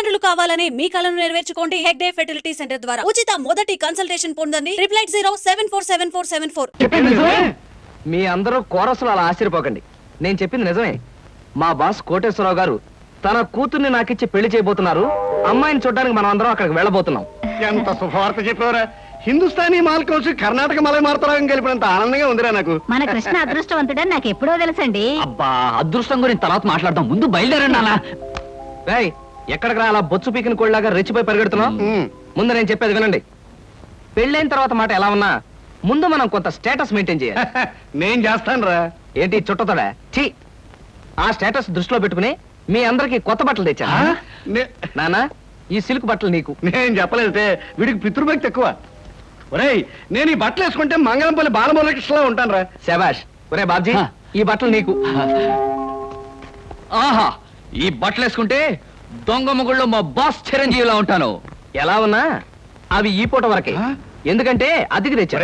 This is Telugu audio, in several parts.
తల్లిదండ్రులు కావాలని మీ కలను నెరవేర్చుకోండి హెగ్డే ఫెర్టిలిటీ సెంటర్ ద్వారా ఉచిత మొదటి కన్సల్టేషన్ పొందండి 8807447474. మీ అందరూ కోరసులు అలా ఆశ్చర్యపోకండి, నేను చెప్పింది నిజమే. మా బాస్ కోటేశ్వరరావు గారు తన కూతుర్ని నాకిచ్చి పెళ్లి చేయబోతున్నారు. అమ్మాయిని చూడడానికి మనం అందరం అక్కడికి వెళ్ళబోతున్నాం. ఎంత శుభవార్త చెప్పారా! హిందుస్థానీ మాల్ కౌన్స్ కర్ణాటక మలై మార్తరాగం కలిపినంత ఆనందంగా ఉందిరా నాకు. మన కృష్ణ అదృష్టవంతుడని నాకు ఎప్పుడో తెలుసండి. అబ్బా, అదృష్టం గురించి తర్వాత మాట్లాడదాం, ముందు బయలుదేరండి నాన్న. రేయ్, ఎక్కడికి రా అలా బొచ్చు పీకిన కోళ్ళలాగా రెచ్చిపోయి పరిగెడుతున్నావు? ముందు నేను చెప్పేది వినండి. పెళ్ళైన తర్వాత మాట ఎలా ఉన్నా ముందు మనం కొంత స్టేటస్ మెయింటైన్ చేయాలి. నేను చేస్తాను రా. ఏంటి చుట్టతోడా? ఛీ! ఆ స్టేటస్ దృష్టిలో పెట్టుకుని మీ అందరికి కొత్త బట్టలు తెచ్చా. నానా, ఈ సిల్క్ బట్టలు నీకు. నేను చెప్పలేదే, వీడికి పితృభక్తి ఎక్కువ. ఒరేయ్, నేను ఈ బట్టలు వేసుకుంటే మంగళంపల్లి బాలమురకృష్ణలా ఉంటాను రా. శభాష్. ఒరే బాబ్జీ, ఈ బట్టలు నీకు. ఆహా, ఈ బట్టలు వేసుకుంటే దొంగ మొగుళ్ళో మా బాస్ చిరంజీవిలా ఉంటాను. ఎలా ఉన్నా అవి ఈ పూట వరకే, ఎందుకంటే అతికి తెచ్చా.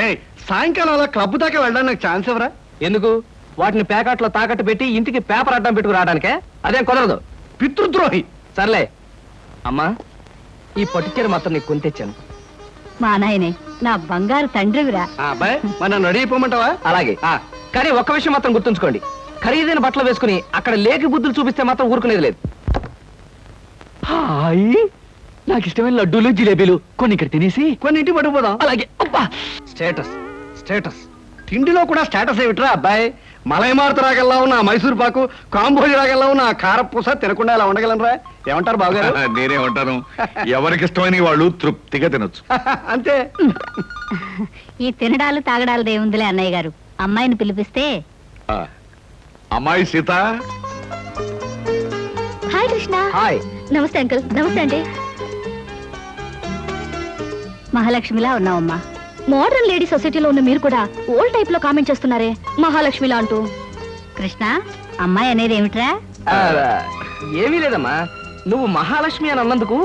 సాయంకాలం అలా క్లబ్ దాకా వెళ్ళడానికి నాకు ఛాన్స్ ఎవరా? ఎందుకు? వాటిని ప్యాకెట్లో తాకట్టు పెట్టి ఇంటికి పేపర్ అడ్డం పెట్టుకు రావడానికే. అదేం కుదరదు, పితృద్రోహి. సర్లే అమ్మా, ఈ పట్టుచీర మాత్రం నీకు కొని తెచ్చాను. మా నాయనే నా బంగారు తండ్రివిరా. అబ్బాయి, మన నన్ను అడిగిపోమంటావా? అలాగే. కానీ ఒక్క విషయం మాత్రం గుర్తుంచుకోండి, ఖరీదైన బట్టలు వేసుకుని అక్కడ లేకి బుద్ధులు చూపిస్తే మాత్రం ఊరుకునేది లేదు. నాకు ఇష్టమైన లడ్డూలు జిలేబీలు కొన్ని ఇక్కడ తినేసి కొన్ని ఇంటికి పట్టుకుపోదాం. అలాగే. అబ్బా, స్టేటస్ స్టేటస్. తిండిలో కూడా స్టేటస్ ఏమిట్రా అబ్బాయి? మలై మార్త రాగల్లా ఉన్న మైసూర్ పాకు, కాంబోజి రాగల్లా ఉన్న కారపూస తినకుండా ఇలా ఉండగలనరా? ఏమంటారు బావగారు? నేనేమంటాను, ఎవరికి ఇష్టమైన వాళ్ళు తృప్తిగా తినొచ్చు. అంతే. ఈ తినడాలు తాగడాలు దేవుందిలే అన్నయ్య గారు. అమ్మాయిని పిలిపిస్తే. అమ్మాయి సీత. హాయ్ కృష్ణ. హాయ్. నమస్తే అంకుల్. నమస్తే అండి. మహాలక్ష్మిలా ఉన్నావమ్మా. మోడర్న్ లేడీ సొసైటీలో ఉన్న మీరు కూడా ఓల్డ్ టైప్ లో కామెంట్ చేస్తున్నారే మహాలక్ష్మిలా అంటూ. కృష్ణ, అమ్మాయి అనేది ఏమిట్రా? ఏమీ లేదమ్మా, నువ్వు మహాలక్ష్మి అని అన్నందుకు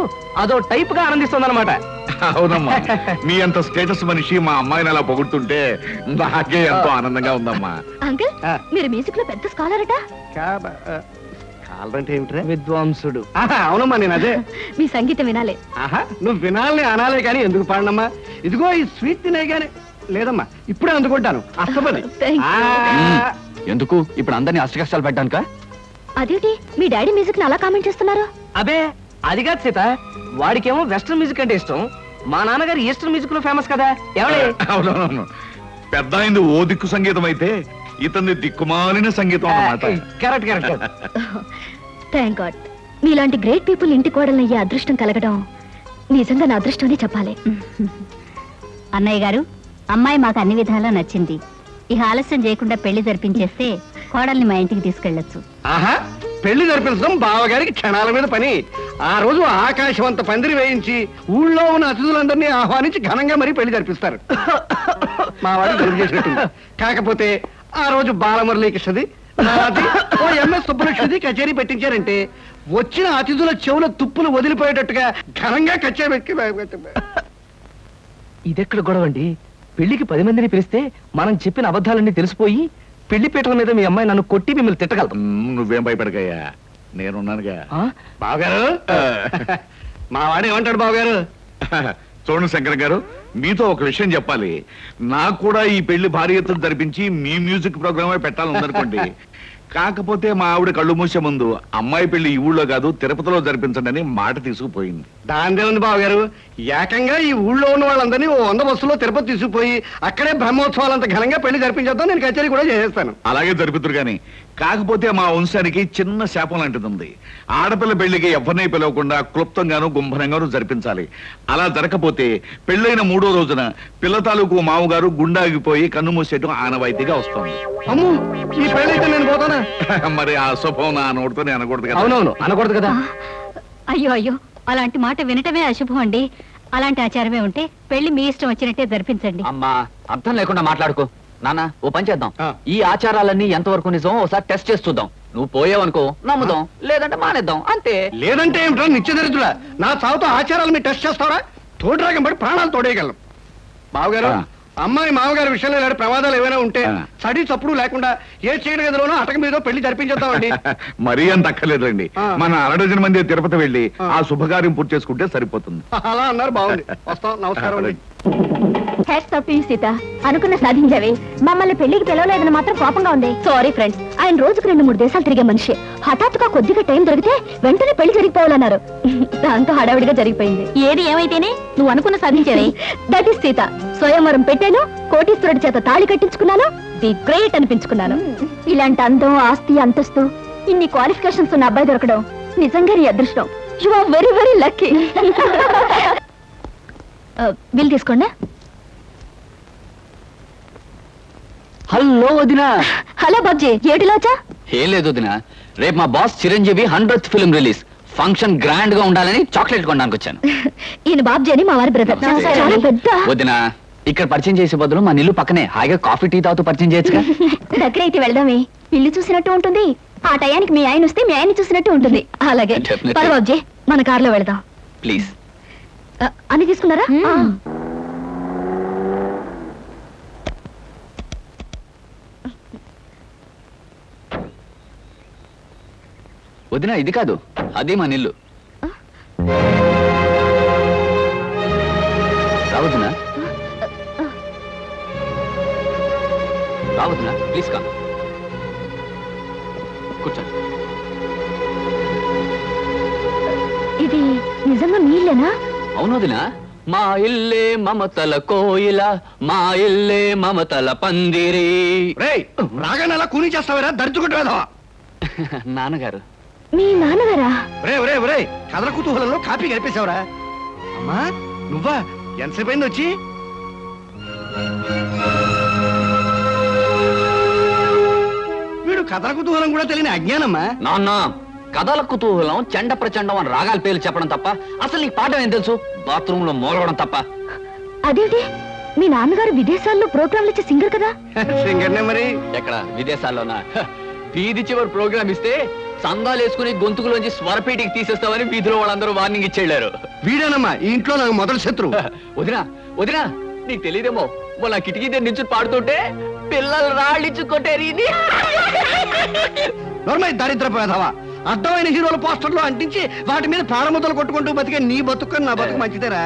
అదో టైప్ గా ఆనందిస్తుందన్నమాట. అవునమ్మా, మీ అంత స్టేటస్ మనిషి మా అమ్మాయిని అలా పొగుడుతుంటే నాకే ఎంతో ఆనందంగా ఉందమ్మా. అంకుల్, మీరు మ్యూజిక్ లో పెద్ద స్కాలర్ అట. కాలంటే ఏమిట్రా? విద్వాంసుడు. అవునమ్మా, నేను అదే. మీ సంగీతం వినాలే. ఆహా, నువ్వు వినాలని అనాలే కానీ ఎందుకు పాడనమ్మా? ఇదిగో ఈ స్వీట్ తినే గానీ. లేదమ్మా, ఇప్పుడే అందుకుంటాను. అస్తపది. ఎందుకు ఇప్పుడు అందరినీ అష్ట కష్టాలు పెట్టడానిక? అదేంటి మీ డాడీ మ్యూజిక్ ని అలా కామెంట్ చేస్తున్నారు? అబే, అది కాదు సీత, వాడికేమో వెస్టర్న్ మ్యూజిక్ అంటే ఇష్టం. మా నాన్నగారు ఈస్టర్న్ మ్యూజిక్ లో ఫేమస్ కదా. అవునవును, పెద్ద అయింది ఓ దిక్కు సంగీతం అయితే ఇతన్ని దిక్కుమాలిన సంగీతం అన్నమాట. Correct correct. థ్యాంక్ గాడ్, మీలాంటి గ్రేట్ పీపుల్ ఇంటి కోడలయ్యే అదృష్టం కలగడం నిజంగా నా అదృష్టమని చెప్పాలి. అన్నయ్య గారు, అమ్మాయి మాకు అన్ని విధాలా నచ్చింది. ఇక ఆలస్యం చేయకుండా పెళ్లి జరిపించేస్తే కోడల్ని మా ఇంటికి తీసుకెళ్లొచ్చు. ఆహా, పెళ్లి జరిపించడం బావగారికి క్షణాల మీద పని. ఆ రోజు ఆకాశం అంత పందిరి వేయించి ఊళ్ళో ఉన్న అతిథులందరినీ ఆహ్వానించి ఘనంగా మరీ పెళ్లి జరిపిస్తారు. మా వాడు జరుపు చేసినట్టుంది. కాకపోతే ఆ రోజు బాలమురళీకృష్ణది, నాది, ఓ ఎంఎస్ సుబ్బలక్ష్మిది కచేరీ పెట్టించారంటే వచ్చిన అతిథుల చెవుల తుప్పులు వదిలిపోయేటట్టుగా ఘనంగా కచేరీ. ఇదెక్కడ గొడవండి? పెళ్లికి 10 మందిని పిలిస్తే మనం చెప్పిన అబద్ధాలన్నీ తెలిసిపోయి పెళ్లి పీటల మీద మీ అమ్మాయి నన్ను కొట్టి మిమ్మల్ని తిట్టగలదు. నువ్వేం భయపడకయ్యా, నేనున్నానుగా. బావగారు, మా వాడు ఏమంటాడు బావగారు? చూడండి శంకర్ గారు, మీతో ఒక విషయం చెప్పాలి. నాకు కూడా ఈ పెళ్లి భారీ ఎత్తున జరిపించి మీ మ్యూజిక్ ప్రోగ్రామే పెట్టాలనుకోండి. కాకపోతే మా ఆవిడ కళ్ళు మూసే ముందు అమ్మాయి పెళ్లి ఈ ఊళ్ళో కాదు తిరుపతిలో జరిపించండి అని మాట తీసుకుపోయింది. దాందే ఉంది బావగారు, ఏకంగా ఈ ఊళ్ళో ఉన్న వాళ్ళందరినీ ఓ 100 బస్సులో తిరుపతి తీసుకుపోయి అక్కడే బ్రహ్మోత్సవాలంత ఘనంగా పెళ్లి జరిపించేద్దాం. నేను కచేరీ కూడా చేసేస్తాను. అలాగే జరుపుతురు గాని, కాకపోతే మా వంశానికి చిన్న శాపం లాంటిది ఉంది. ఆడపిల్ల పెళ్లికి ఎవరిని పిలవకుండా క్లుప్తంగాను గుంభనంగాను జరిపించాలి. అలా జరగకపోతే పెళ్ళైన 3వ రోజున పిల్ల తాలూకు మామగారు గుండాగిపోయి కన్ను మూసేయటం ఆనవాయితీగా వస్తుంది. అమ్ము, ఈ పెళ్ళైతే నేను పోతానా? మరి ఆ శుభం నా నోటితో అనకూడదు కదా. అవునవును, అనకూడదు కదా. అయ్యో అయ్యో, అలాంటి మాట వినటమే అశుభం అండి. అలాంటి ఆచారమే ఉంటే పెళ్లి మీ ఇష్టం వచ్చినట్టే జరిపించండి. అమ్మా, అర్థం లేకుండా మాట్లాడుకో. నాన్న, ఓ పని చేద్దాం. ఈ ఆచారాలన్నీ ఎంతవరకు నిజం ఒకసారి టెస్ట్ చేసి చూద్దాం. నువ్వు పోయావనుకో నమ్ముదాం, లేదంటే మానేద్దాం, అంతే. లేదంటే ఏమిటో నిత్యదరిద్రుడా, నా చావుతో ఆచారాలు మీరు టెస్ట్ చేస్తారా? తోడురాగం పడి ప్రాణాలు తోడేయగలం. బావగారు, అమ్మాయి మామగారి విషయంలో ఇలాంటి ప్రమాదాలు ఏమైనా ఉంటే ఆ. సడి చప్పుడు లేకుండా ఏ చీకటి గదిలోనో అటక మీద పెళ్లి జరిపించేద్దామండి. మరీ అంత అక్కర్లేదండి. ఆ. మన అరడజన మంది తిరుపతి వెళ్ళి ఆ. ఆ శుభకార్యం పూర్తి చేసుకుంటే సరిపోతుంది. అలా అన్నారు, బాగుంది. వస్తాం, నమస్కారం అండి. హ్యాట్స్ ఆఫ్ యూ సీత, అనుకున్న సాధించావే. మమ్మల్ని పెళ్లికి పిలవలేదని మాత్రం కోపంగా ఉంది. సారీ ఫ్రెండ్స్, ఆయన రోజుకు 2-3 దేశాలు తిరిగే మనిషి. హఠాత్తుగా కొద్దిగా టైం దొరికితే వెంటనే పెళ్లి జరిగిపోవాలన్నారు. దాంతో హడావిడిగా జరిగిపోయింది. ఏది ఏమైతేనే నువ్వు అనుకున్న సాధించావే. That is Sita. స్వయంవరం పెట్టాను, కోటీశ్వరుడి చేత తాళి కట్టించుకున్నాను, ది గ్రేట్ అనిపించుకున్నాను. ఇలాంటి అందం, ఆస్తి, అంతస్తు, ఇన్ని క్వాలిఫికేషన్స్ ఉన్న అబ్బాయి దొరకడం నిజంగా నీ అదృష్టం. You are very very lucky. Bill తీసుకోండి. హలో వదినా. హలో బాబ్జీ, ఏటిలోచా? ఏం లేదు వదినా, రేపు మా boss Chiranjeevi 100th film release. Function grand గా ఉండాలని చాక్లెట్ కొనడానికి వచ్చాను. ఈయన బాబ్జీ అని మా వారి బ్రదర్. చాలా పెద్ద. వదినా, ఇక్కడ పరిచయం చేసే బదులు మా ఇల్లు పక్కనే హాయిగా కాఫీ టీ తాగుతూ పరిచయం చేయొచ్చుగా. దగ్గరైతే వెళ్దామే, ఇల్లు చూసినట్టు ఉంటుంది. ఆ టయానికి మీ ఆయన వస్తే మీ ఆయన చూసినట్టు ఉంటుంది. అలాగే Definitely. పద బాబ్జీ, మన కార్లో వెళదాం. ప్లీజ్. అన్ని తీసుకున్నారా? వదినా, ఇది కాదు, అదే మన ఇల్లు. రావద్దునా? రావద్దునా, ప్లీజ్ కమ్. కూర్చోండి. ఇది నిజంగా మీ ఇల్లేనా? అవును వదినా, మా ఇల్లే మమతల కోయిల, మా ఇల్లే మమతల పందిరి. రేయ్, రాగానే అలా కూని చేస్తావేరా, దర్చుకుంటూ వేదావా? నాన్నగారు. మీ నాన్నగారా? రే కథల కుతూహలంలో కాపీ కలిపేశావురా. అమ్మా నువ్వా? ఎంతసేపు అయింది వచ్చి? వీడు కథల కుతూహలం కూడా తెలియని అజ్ఞానమ్మా. నాన్న, కథల కుతూహలం చెండ ప్రచండం అని రాగాల పేర్లు చెప్పడం తప్ప అసలు నీకు పాఠం ఏం తెలుసు? బాత్రూమ్ లో మోగడం తప్ప. అదేంటి, మీ నాన్నగారు విదేశాల్లో ప్రోగ్రాంలు ఇచ్చే సింగర్ కదా? సింగర్నే మరి. ఎక్కడ విదేశాల్లోనా? వీధి చివరి ప్రోగ్రామ్ ఇస్తే సందాలు వేసుకుని గొంతుకులోంచి స్వరపేటికి తీసేస్తామని వీధిలో వాళ్ళందరూ వార్నింగ్ ఇచ్చేళ్లారు. వీడేనమ్మా ఈ ఇంట్లో నాకు మొదటి శత్రువు. వదినా వదినా, నీకు తెలియదేమో, మొన్న కిటికీ దగ్గర నుంచి పాడుతుంటే పిల్లలు రాళ్ళిచ్చు కొట్టేరి. నోర్మై దరిద్ర పేదవా, అర్థమైన హీరోల పోస్టర్లు అంటించి వాటి మీద ప్రాణముద్దలు కొట్టుకుంటూ బతికే నీ బతుకు నా బతుకు మంచిదేరా.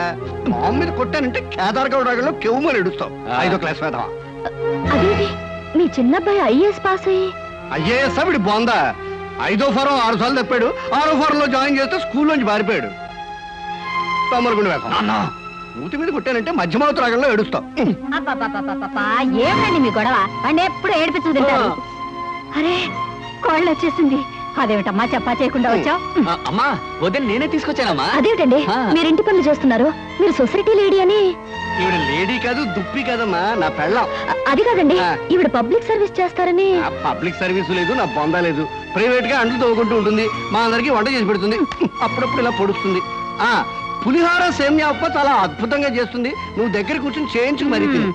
మామ మీద కొట్టానంటే కేదార్గౌడ రాగంలో కెవ్వుమని ఎడుస్తావు. 5వ క్లాస్ పేదవా. అదేంటి, మీ చిన్నబ్బాయి ఐఏఎస్ పాస్ అయ్యి? అయ్యేసా వీడి బోందా. 5వ ఫారం 6 సార్లు తప్పాడు. 6వ ఫారం లో జాయిన్ చేస్తే స్కూల్లోంచి పారిపోయాడు. తమ్ముడుగుండి వేస్తాం. మూతి మీద కొట్టానంటే మధ్యమావతి రాగంలో ఏడుస్తాం. ఏమిటండి మీ గొడవ? అంటే ఎప్పుడు ఏడిపించు తింటారు. అరే, కోళ్ళు వచ్చేసింది. అదేమిటమ్మా చెప్పా చేయకుండా వచ్చావు? అమ్మా, వదిన నేనే తీసుకొచ్చానమ్మా. అదేమిటండి, ఆ. మీరు ఇంటి పనులు చేస్తున్నారు, మీరు సొసైటీ లేడీ అని? ఈవిడ లేడీ కాదు, దుప్పి కాదమ్మా, నా పెళ్ళం. అది కాదండి, ఆ. ఈవిడ పబ్లిక్ సర్వీస్ చేస్తారని. నా పబ్లిక్ సర్వీస్ లేదు, నా బొందా లేదు. ప్రైవేట్ గా అంట్లు తవ్వుకుంటూ ఉంటుంది, మా అందరికి వంట చేసి పెడుతుంది, అప్పుడప్పుడు ఇలా పొడుస్తుంది. ఆ పులిహార సేమ్యా ఉప్మా చాలా అద్భుతంగా చేస్తుంది. నువ్వు దగ్గర కూర్చొని చేయించుకు మరి తిను.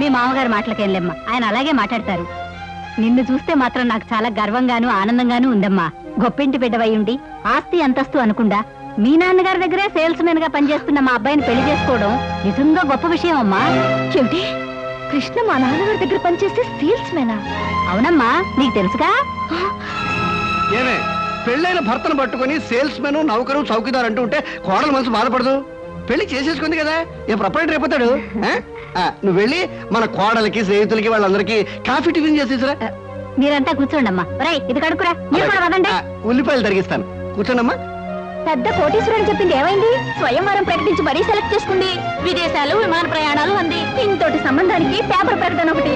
మీ మామగారు మాటలకేం లేమ్మా, ఆయన అలాగే మాట్లాడతారు. నిన్ను చూస్తే మాత్రం నాకు చాలా గర్వంగాను ఆనందంగాను ఉందమ్మా. గొప్పింటి బిడ్డవై ఉండి ఆస్తి అంతస్తు అనుకుండా మీ నాన్నగారి దగ్గరే సేల్స్ మెన్ గా పనిచేస్తున్న మా అబ్బాయిని పెళ్లి చేసుకోవడం నిజంగా గొప్ప విషయం అమ్మా. ఏమిటి, కృష్ణ మా నాన్నగారి దగ్గర పనిచేస్తే సేల్స్ మెనా? అవునమ్మా, నీకు తెలుసుగా. ఏమే, పెళ్ళైన భర్తను పట్టుకొని సేల్స్ మెన్, నౌకరు, చౌకీదార్ అంటూ ఉంటే కోడల మనసు బాధపడదు. పెళ్లి చేసేసుకుంది కదా, ఏ ప్రొపరేటర్ అయిపోతాడు. నువ్వు వెళ్ళి మన కోడలకి, స్నేహితులకి, వాళ్ళందరికీ కాఫీ టిఫిన్ చేసేసరా. మీరంతా కూర్చోండి అమ్మా. ఇది కడుకురా, మీరు కూడా వదండి. ఉల్లిపాయలు తరిగిస్తాను, కూర్చోండమ్మా. పెద్ద కోటీశ్వరుడు చెప్పింది ఏమైంది? స్వయంవరం ప్రకటించి మరీ సెలెక్ట్ చేసుకుంది. విదేశాలు, విమాన ప్రయాణాలు అంది. ఇంతటి సంబంధానికి పేపర్ ప్రకటన ఒకటి.